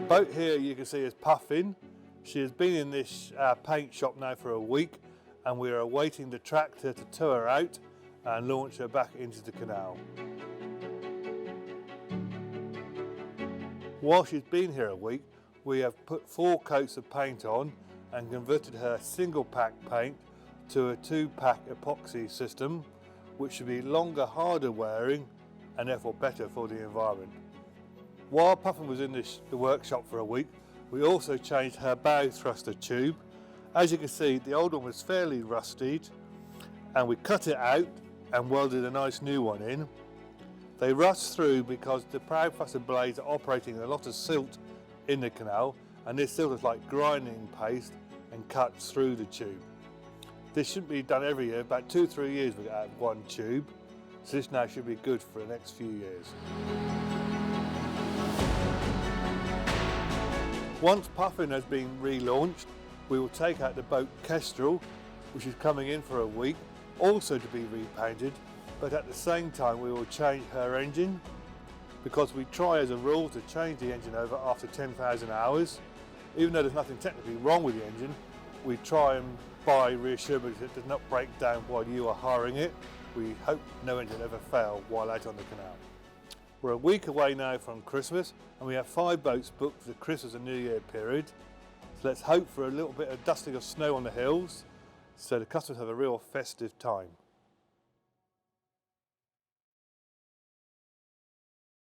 Boat here you can see is Puffin. She has been in this paint shop now for a week, and we are awaiting the tractor to tow her out and launch her back into the canal. While she's been here a week, we have put 4 coats of paint on and converted her single pack paint to a 2-pack epoxy system, which should be longer, harder wearing and therefore better for the environment. While Puffin was in the workshop for a week, we also changed her bow thruster tube. As you can see, the old one was fairly rusted, and we cut it out and welded a nice new one in. They rust through because the prow thruster blades are operating a lot of silt in the canal, and this silt is like grinding paste and cuts through the tube. This shouldn't be done every year. About 2-3 years we get out of one tube, so this now should be good for the next few years. Once Puffin has been relaunched, we will take out the boat Kestrel, which is coming in for a week, also to be repainted, but at the same time we will change her engine, because we try as a rule to change the engine over after 10,000 hours. Even though there's nothing technically wrong with the engine, we try and buy reassurance that it does not break down while you are hiring it. We hope no engine ever fail while out on the canal. We're a week away now from Christmas, and we have 5 boats booked for the Christmas and New Year period. So let's hope for a little bit of dusting of snow on the hills, so the customers have a real festive time.